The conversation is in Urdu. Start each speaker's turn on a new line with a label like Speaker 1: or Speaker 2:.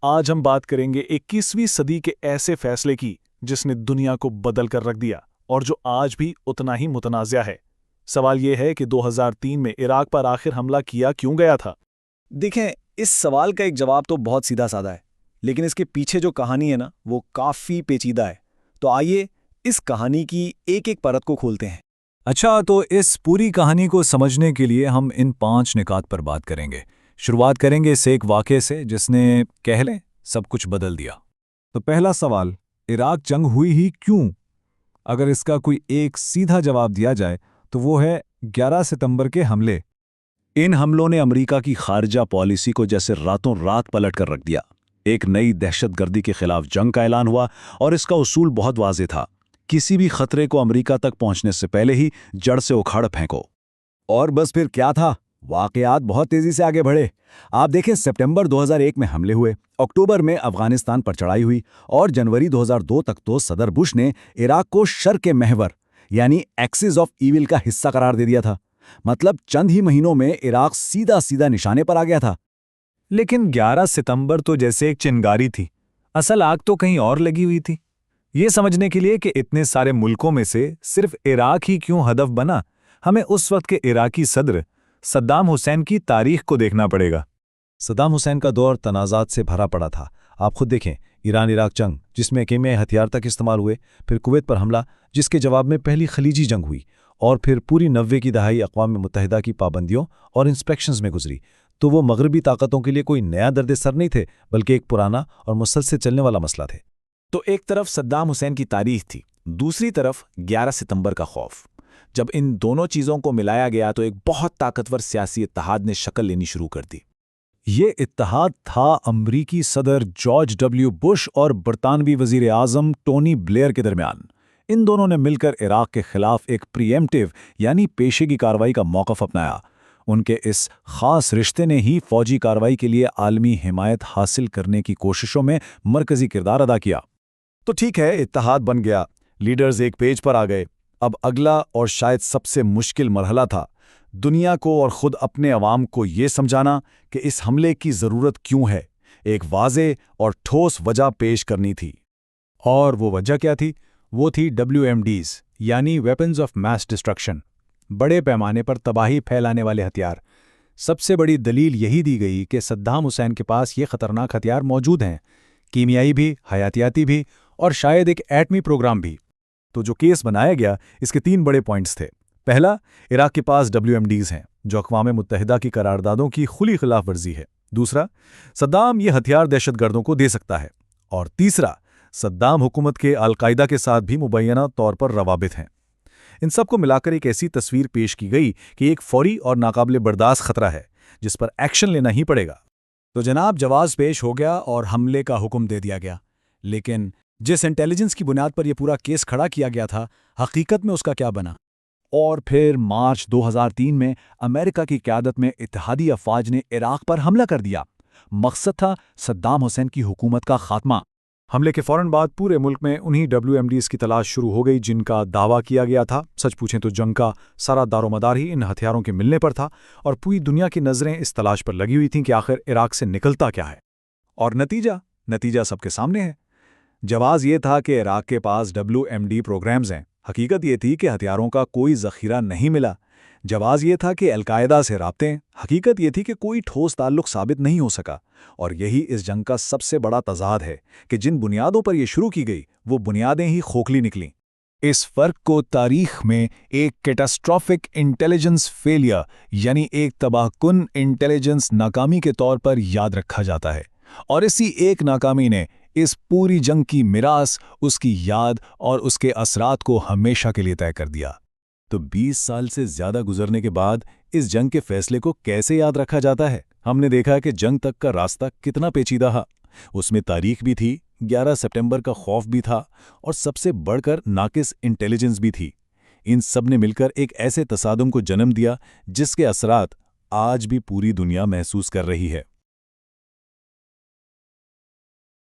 Speaker 1: آج ہم بات کریں گے 21ویں صدی کے ایسے فیصلے کی جس نے دنیا کو بدل کر رکھ دیا اور جو آج بھی اتنا ہی متنازع ہے۔ سوال یہ ہے کہ 2003 میں عراق پر آخر حملہ کیا کیوں گیا تھا؟
Speaker 2: دیکھیں، اس سوال کا ایک جواب تو بہت سیدھا سادہ ہے، لیکن اس کے پیچھے جو کہانی ہے نا وہ کافی پیچیدہ ہے۔ تو آئیے اس کہانی کی ایک ایک پرت کو کھولتے ہیں۔
Speaker 3: اچھا، تو اس پوری کہانی کو سمجھنے کے لیے ہم ان 5 نکات پر بات کریں گے۔ شروعات کریں گے اس ایک واقعے سے جس نے کہہ لیں سب کچھ بدل دیا۔ تو پہلا سوال، عراق جنگ ہوئی ہی کیوں؟ اگر اس کا کوئی ایک سیدھا جواب دیا جائے تو وہ ہے 11 ستمبر کے حملے۔
Speaker 2: ان حملوں نے امریکہ کی خارجہ پالیسی کو جیسے راتوں رات پلٹ کر رکھ دیا۔ ایک نئی دہشت گردی کے خلاف جنگ کا اعلان ہوا اور اس کا اصول بہت واضح تھا: کسی بھی خطرے کو امریکہ تک پہنچنے سے پہلے ہی جڑ سے اکھاڑ پھینکو۔ اور بس پھر کیا تھا؟ واقعات بہت تیزی سے آگے بڑھے۔ آپ دیکھیں، سپٹمبر 2001 میں حملے ہوئے، اکتوبر میں افغانستان پر چڑھائی ہوئی اور جنوری 2002 تک تو صدر بش نے عراق کو شر کے محور یعنی ایکسس آف ایول کا حصہ قرار دے دیا تھا۔ مطلب چند ہی مہینوں میں عراق سیدھا نشانے پر آ گیا تھا۔
Speaker 3: لیکن 11 ستمبر تو جیسے ایک چنگاری تھی، اصل آگ تو کہیں اور لگی ہوئی تھی۔ یہ سمجھنے کے لیے کہ اتنے سارے ملکوں میں سے صرف عراق ہی کیوں ہدف بنا، ہمیں اس وقت کے عراقی صدر صدام حسین کی تاریخ کو دیکھنا پڑے گا۔
Speaker 4: صدام حسین کا دور تنازعات سے بھرا پڑا تھا۔ آپ خود دیکھیں، ایران عراق جنگ جس میں کیمیائی ہتھیار تک استعمال ہوئے، پھر کویت پر حملہ جس کے جواب میں پہلی خلیجی جنگ ہوئی، اور پھر پوری 90 کی دہائی اقوام متحدہ کی پابندیوں اور انسپیکشنز میں گزری۔ تو وہ مغربی طاقتوں کے لیے کوئی نیا درد سر نہیں تھے، بلکہ ایک پرانا اور مسلسل چلنے والا مسئلہ تھے۔
Speaker 1: تو ایک طرف صدام حسین کی تاریخ تھی، دوسری طرف 11 ستمبر کا خوف۔ جب ان دونوں چیزوں کو ملایا گیا تو ایک بہت طاقتور سیاسی اتحاد نے شکل لینی شروع کر دی۔
Speaker 3: یہ اتحاد تھا امریکی صدر جارج ڈبلیو بش اور برطانوی وزیر اعظم ٹونی بلیئر کے درمیان۔ ان دونوں نے مل کر عراق کے خلاف ایک پریمپٹیو یعنی پیشے کی کارروائی کا موقف اپنایا۔ ان کے اس خاص رشتے نے ہی فوجی کارروائی کے لیے عالمی حمایت حاصل کرنے کی کوششوں میں مرکزی کردار ادا کیا۔
Speaker 2: تو ٹھیک ہے، اتحاد بن گیا، لیڈرز ایک پیج پر آ گئے۔ اب اگلا اور شاید سب سے مشکل مرحلہ تھا، دنیا کو اور خود اپنے عوام کو یہ سمجھانا کہ اس حملے کی ضرورت کیوں ہے۔ ایک واضح اور ٹھوس وجہ پیش کرنی تھی۔
Speaker 3: اور وہ وجہ کیا تھی؟ وہ تھی WMDs یعنی ویپنز آف میس ڈسٹرکشن، بڑے پیمانے پر تباہی پھیلانے والے ہتھیار۔ سب سے بڑی دلیل یہی دی گئی کہ صدام حسین کے پاس یہ خطرناک ہتھیار موجود ہیں، کیمیائی بھی، حیاتیاتی بھی، اور شاید ایک ایٹمی پروگرام بھی۔
Speaker 4: تو جو کیس بنایا گیا اس کے 3 بڑے پوائنٹس تھے۔ پہلا، عراق کے پاس WMDs ہیں جو اقوام متحدہ کی قراردادوں کی کھلی خلاف ورزی ہے۔ دوسرا، صدام یہ ہتھیار دہشت گردوں کو دے سکتا ہے۔ اور تیسرا، صدام حکومت کے القاعدہ کے ساتھ بھی مبینہ طور پر روابط ہیں۔ ان سب کو ملا کر ایک ایسی تصویر پیش کی گئی کہ ایک فوری اور ناقابل برداشت خطرہ ہے جس پر ایکشن لینا ہی پڑے گا۔
Speaker 2: تو جناب، جواز پیش ہو گیا اور حملے کا حکم دے دیا گیا، لیکن جس انٹیلیجنس کی بنیاد پر یہ پورا کیس کھڑا کیا گیا تھا، حقیقت میں اس کا کیا بنا؟
Speaker 4: اور پھر مارچ 2003 میں امریکہ کی قیادت میں اتحادی افواج نے عراق پر حملہ کر دیا۔ مقصد تھا صدام حسین کی حکومت کا خاتمہ۔
Speaker 3: حملے کے فوراً بعد پورے ملک میں انہی WMDs کی تلاش شروع ہو گئی جن کا دعویٰ کیا گیا تھا۔ سچ پوچھیں تو جنگ کا سارا دار و مدار ہی ان ہتھیاروں کے ملنے پر تھا، اور پوری دنیا کی نظریں اس تلاش پر لگی ہوئی تھیں کہ آخر عراق سے نکلتا کیا ہے۔
Speaker 4: اور نتیجہ سب کے سامنے ہے۔ جواز یہ تھا کہ عراق کے پاس WMD پروگرامز ہیں، حقیقت یہ تھی کہ ہتھیاروں کا کوئی ذخیرہ نہیں ملا۔ جواز یہ تھا کہ القاعدہ سے رابطے ہیں، حقیقت یہ تھی کہ کوئی ٹھوس تعلق ثابت نہیں ہو سکا۔ اور یہی اس جنگ کا سب سے بڑا تضاد ہے کہ جن بنیادوں پر یہ شروع کی گئی وہ بنیادیں ہی کھوکھلی نکلیں۔
Speaker 3: اس فرق کو تاریخ میں ایک کیٹاسٹرافک انٹیلیجنس فیلئر یعنی ایک تباہ کن انٹیلیجنس ناکامی کے طور پر یاد رکھا جاتا ہے، اور اسی ایک ناکامی نے اس پوری جنگ کی میراث، اس کی یاد اور اس کے اثرات کو ہمیشہ کے لیے طے کر دیا۔
Speaker 4: تو 20 سال سے زیادہ گزرنے کے بعد اس جنگ کے فیصلے کو کیسے یاد رکھا جاتا ہے؟ ہم نے دیکھا کہ جنگ تک کا راستہ کتنا پیچیدہ تھا۔ اس میں تاریخ بھی تھی، 11 ستمبر کا خوف بھی تھا، اور سب سے بڑھ کر ناقص انٹیلیجنس بھی تھی۔ ان سب نے مل کر ایک ایسے تصادم کو جنم دیا جس کے اثرات آج بھی پوری دنیا محسوس کر رہی ہے۔